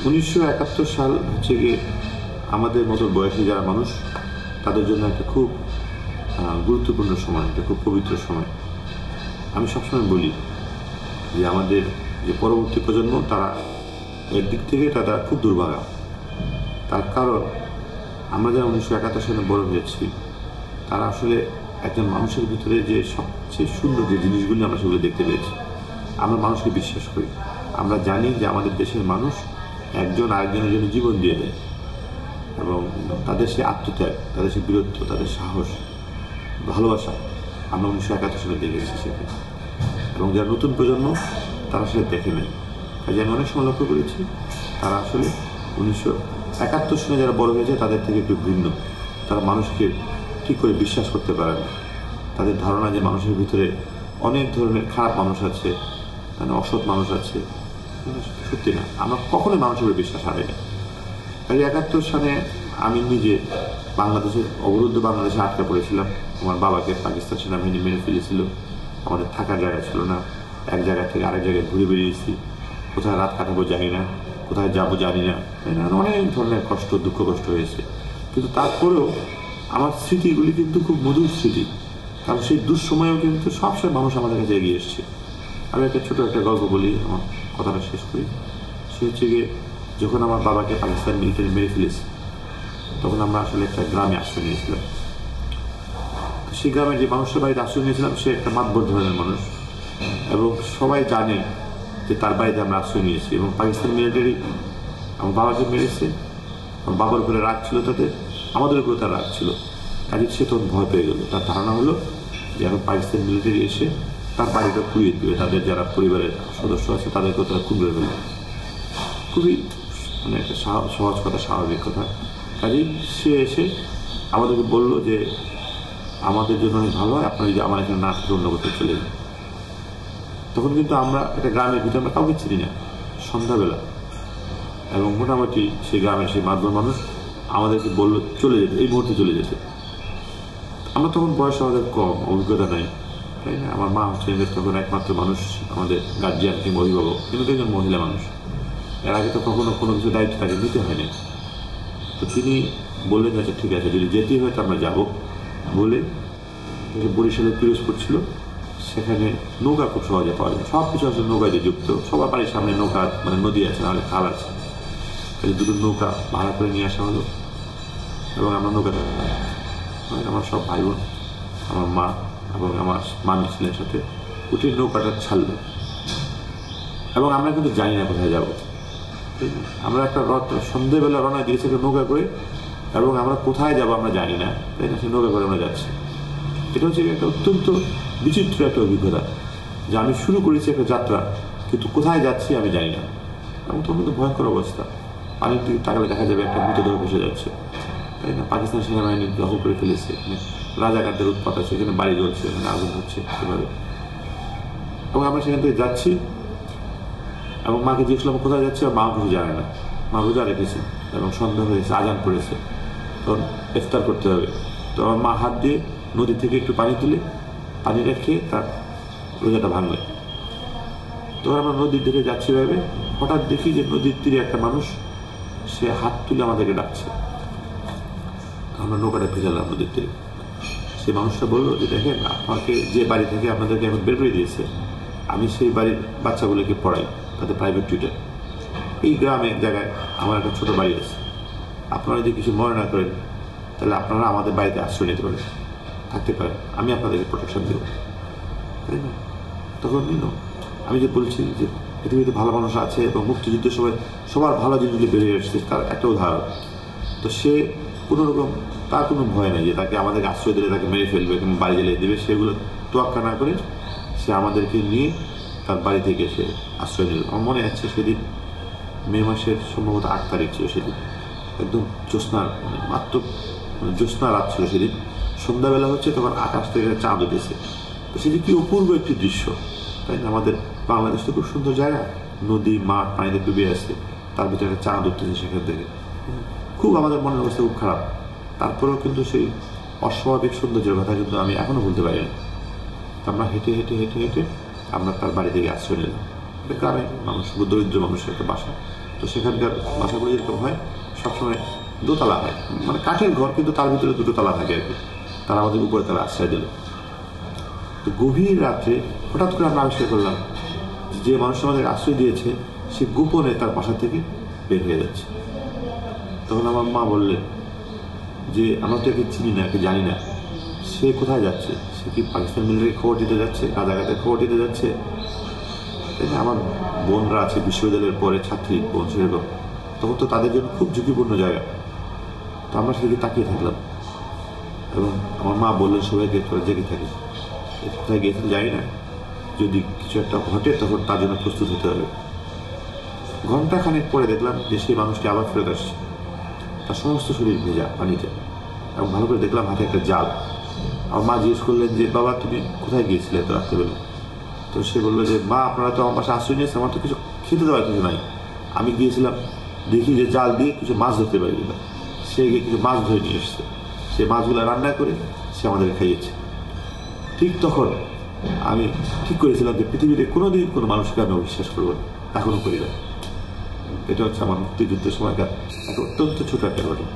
1971 সাল হচ্ছে গিয়ে আমাদের মতো বয়সী যারা মানুষ তাদের জন্য একটা খুব গুরুত্বপূর্ণ সময়, একটা খুব পবিত্র সময়। আমি সবসময় বলি যে আমাদের যে পরবর্তী প্রজন্ম তারা এর দিক থেকে তারা খুব দুর্ভাগা। তার কারণ আমরা যারা 1971 সালে বড় হয়েছি তারা আসলে একজন মানুষের ভিতরে যে সবচেয়ে সুন্দর যে জিনিসগুলি আমরা সেগুলো দেখতে পেয়েছি। আমরা মানুষকে বিশ্বাস করি, আমরা জানি যে আমাদের দেশের মানুষ একজন আরেকজনের জন্য জীবন দিয়ে দেয় এবং তাদের সে আত্মত্যাগ, তাদের সে বীরত্ব, তাদের সাহস, ভালোবাসা আমরা 1971 সালে দেখেছি সেখানে। এবং যারা নতুন প্রজন্ম তারা সেটা দেখে নেয়। কাজে আমি অনেক সময় লক্ষ্য করেছি তারা আসলে 1971 সালে যারা বড় হয়েছে তাদের থেকে একটু ভিন্ন। তারা মানুষকে ঠিক করে বিশ্বাস করতে পারে না। তাদের ধারণা যে মানুষের ভিতরে অনেক ধরনের খারাপ মানুষ আছে, মানে অসৎ মানুষ আছে। সত্যি না, আমরা কখনোই মানুষের উপরে বিশ্বাস হারাই না। কাজে 71 সালে আমি নিজে বাংলাদেশের অবরুদ্ধ বাংলাদেশে আটকা পড়েছিলাম। আমার বাবাকে পাকিস্তান সেনাবাহিনী মেরে ফেলেছিল, আমাদের থাকার জায়গা ছিল না, এক জায়গা থেকে আরেক জায়গায় ঘুরে বেরিয়েছি, কোথায় রাত কাটাবো জানি না, কোথায় যাবো জানি না, তাই না? অনেক ধরনের কষ্ট, দুঃখ কষ্ট হয়েছে। কিন্তু তারপরেও আমার স্মৃতিগুলি কিন্তু খুব মধুর স্মৃতি, কারণ সেই দুঃসময়েও কিন্তু সবসময় মানুষ আমাদের কাছে এগিয়ে এসছে। আমি একটা ছোটো একটা গল্প বলি, আমার কথাটা শেষ করি। সে হচ্ছে গিয়ে যখন আমার বাবাকে পাকিস্তান মিলিটারি মেরে ফেলেছে তখন আমরা আসলে একটা গ্রামে আশ্রয় নিয়েছিলাম। সেই গ্রামের যে মানুষের বাড়িতে আশ্রয় নিয়েছিলাম সে একটা মাতবর ধরনের মানুষ এবং সবাই জানে যে তার বাড়িতে আমরা আশ্রয় নিয়েছি। এবং পাকিস্তান মিলিটারি আমার বাবাকে মেরেছে, আমার বাবার উপরে রাগ ছিল তাদের, আমাদের উপরে তার রাগ ছিল। কাজে সে তখন ভয় পেয়ে গেল। তার ধারণা হলো যে এখন পাকিস্তান মিলিটারি এসে তার বাড়িটা পুড়িয়ে দেবে, তাদের যারা পরিবারের সদস্য আছে তাদেরকেও তারা খুন করে ফেলবে। খুবই মানে একটা সহজ কথা, স্বাভাবিক কথা। কাজেই সে এসে আমাদেরকে বললো যে আমাদের জন্য অনেক ভালো হয় আপনারা যদি আমার এখানে না থেকে অন্য কোথাও চলে যান। তখন কিন্তু আমরা একটা গ্রামের ভিতরে আমরা কাউকে চিনি না, সন্ধ্যাবেলা, এবং মোটামুটি সেই গ্রামের সেই মাতবর মানুষ আমাদেরকে বললো চলে যেতে, এই মুহূর্তে চলে যেতে। আমরা তখন বয়স আমাদের কম, অভিজ্ঞতা নাই, তাই না? আমার মা হচ্ছে তখন একমাত্র মানুষ, আমাদের গার্জিয়ান কিংবা অভিভাবক, কিন্তু একজন মহিলা মানুষ। এর আগে তো কখনো কোনো কিছু দায়িত্ব তাকে নিতে হয়নি। তো তিনি বললেন আচ্ছা ঠিক আছে, যদি যেতেই হয় তো আমরা যাবো বলে বরিশালের পিরোজপুর ছিল, সেখানে নৌকা খুব সহজে পাওয়া যায়, সব কিছু আসলে নৌকায় দিয়ে যুক্ত, সবার বাড়ির সামনে নৌকা, মানে নদী আছে, নাহলে খাল আছে। তাহলে দুটো নৌকা ভাড়া করে নিয়ে আসা হলো এবং আমরা নৌকাতে আমার সব ভাই বোন, আমার মা এবং আমার মামি ছিলেন সাথে, উঠে নৌকাটা ছাড়লো। এবং আমরা কিন্তু জানি না কোথায় যাবো। আমরা একটা সন্ধ্যেবেলা রওনা দিয়েছি একটা নৌকা করে, এবং আমরা কোথায় যাবো আমরা জানি না, তাই না? সেই নৌকা করে আমরা যাচ্ছি। এটা হচ্ছে একটা অত্যন্ত বিচিত্র একটা অভিজ্ঞতা যে আমি শুরু করেছি একটা যাত্রা, কিন্তু কোথায় যাচ্ছি আমি জানি না। এবং তখন কিন্তু ভয়ঙ্কর অবস্থা, পানির দিকে তাকালে দেখা যাবে একটা মৃতদেহ ভেসে যাচ্ছে, তাই না? পাকিস্তান সেনাবাহিনী দখল করে ফেলেছে, এখানে রাজাকারদের উৎপাত আছে, এখানে বাড়ি জ্বলছে, এখানে আগুন হচ্ছে সেভাবে। এবং আমরা সেখান থেকে যাচ্ছি এবং মাকে জিজ্ঞেস করলাম কোথায় যাচ্ছে, আর মা কিছু জানে না। মা রোজা রেখেছে এবং সন্ধ্যা হয়েছে, আজান পড়েছে, তখন ইফতার করতে হবে। তো আমার মা হাত দিয়ে নদী থেকে একটু পানি তুলে পানিটা খেয়ে তার রোজাটা ভাঙবে। তখন আমরা নদীর দিকে যাচ্ছি ভাবে হঠাৎ দেখি যে নদীর তীরে একটা মানুষ, সে হাত তুলে আমাদেরকে ডাকছে। আমরা নৌকাটা ভেজালাম নদীর তীরে। সে মানুষটা বললো যে দেখেন, আপনাকে যে বাড়ি থেকে আপনাদেরকে এখন বের করে দিয়েছে, আমি সেই বাড়ির বাচ্চাগুলোকে পড়াই, তাদের প্রাইভেট টিউটার। এই গ্রামে এক জায়গায় আমার একটা ছোটো বাড়ি আছে, আপনারা যদি কিছু মনে না করেন তাহলে আপনারা আমাদের বাড়িতে আশ্রয় নিতে পারেন, থাকতে পারেন, আমি আপনাদেরকে প্রোটেকশন দেবো, তাই না? তখন আমি যে বলছি যে পৃথিবীতে ভালো মানুষ আছে এবং মুক্তিযুদ্ধের সময় সবার ভালো জিনিসগুলি বেরিয়ে এসেছে, তার একটা উদাহরণ। তো সে কোনো রকম, তার কোনো ভয় নেই যে তাকে আমাদেরকে আশ্রয় দিলে তাকে মেরে ফেলবে কিংবা বাড়ি জ্বালিয়ে দেবে, সেগুলো তোয়াক্কা না করে সে আমাদেরকে নিয়ে তার বাড়ি থেকে সে আশ্রয় নিল। আমার মনে আছে সেদিন মে মাসের সম্ভবত 8 তারিখ ছিল সেদিন, একদম জ্যোৎস্নার মাত্র জ্যোৎস্না রাত ছিল সেদিন, সন্ধ্যাবেলা হচ্ছে, তখন আকাশ থেকে চাঁদ উঠেছে। তো সেটি কি অপূর্ব একটি দৃশ্য, তাই না? আমাদের বাংলাদেশ তো খুব সুন্দর জায়গা, নদী মাঠ পানিতে ডুবে আছে, তার ভিতরে একটা চাঁদ উঠতেছে সেখান থেকে। খুব আমাদের মনের অবস্থা খুব খারাপ, তারপরেও কিন্তু সেই অস্বাভাবিক সৌন্দর্যের কথা কিন্তু আমি এখনও ভুলতে পারি না। আমরা হেঁটে হেঁটে হেঁটে হেঁটে আমরা তার বাড়ি থেকে আশ্রয় নিলাম। একটা গ্রামে মানুষ, দরিদ্র মানুষের একটা বাসা। তো সেখানকার বাসাগুলো যেরকম হয় সবসময় দোতলা হয়, মানে কাঠের ঘর, কিন্তু তার ভিতরে দুটো তালা থাকে আর কি। তারা আমাদের উপরে তারা আশ্রয় দিল। তো গভীর রাত্রে হঠাৎ করে আমরা আবিষ্কার করলাম যে মানুষ আমাদের আশ্রয় দিয়েছে সে গোপনে তার বাসা থেকে বের হয়ে যাচ্ছে। তখন আমার মা বললেন যে আমরা তো একে চিনি না, একে জানি না, সে কোথায় যাচ্ছে, সে কি পাকিস্তান মিলিটারি খবর দিতে যাচ্ছে, রাজাঘাটের খবর দিতে যাচ্ছে? আমার বোনরা আছে বিশ্ববিদ্যালয়ের পরে ছাত্রী বোন, সেরকম তখন তো তাদের জন্য খুব ঝুঁকিপূর্ণ জায়গা। তো আমরা সেদিকে তাকিয়ে থাকলাম এবং আমার মা বললেন সবাইকে তোরা জেগে থাকে, কোথায় গিয়েছেন জানি না, যদি কিছু একটা ঘটে তখন তার জন্য প্রস্তুত হতে হবে। ঘন্টাখানেক পরে দেখলাম যে সেই মানুষটি আবার ফেরত আসছে, তার সমস্ত শরীর ভেজা পানিতে, এবং ভালো করে দেখলাম হাতে একটা জাল। আমার মা জিজ্ঞেস করলেন যে বাবা তুমি কোথায় গিয়েছিলে এত রাত্রেবেলা? তো সে বললো যে মা আপনারা তো আমার বাসায় আশ্রয় নিয়েছেন, আমার তো কিছু খেতে দেওয়ার কিছু নাই, আমি গিয়েছিলাম দেখি যে জাল দিয়ে কিছু মাছ ধরতে পারি কিনা। সে গিয়ে কিছু মাছ ধরে নিয়ে এসছে, সে মাছগুলো রান্না করে সে আমাদের খাইয়েছে। ঠিক তখন আমি ঠিক করেছিলাম যে পৃথিবীতে কোনোদিন কোনো মানুষকে আমি অবিশ্বাস করবো না, এখনো করি না। এটা হচ্ছে আমার মুক্তিযুদ্ধের সময়কার একটা অত্যন্ত ছোট একটা ঘটনা।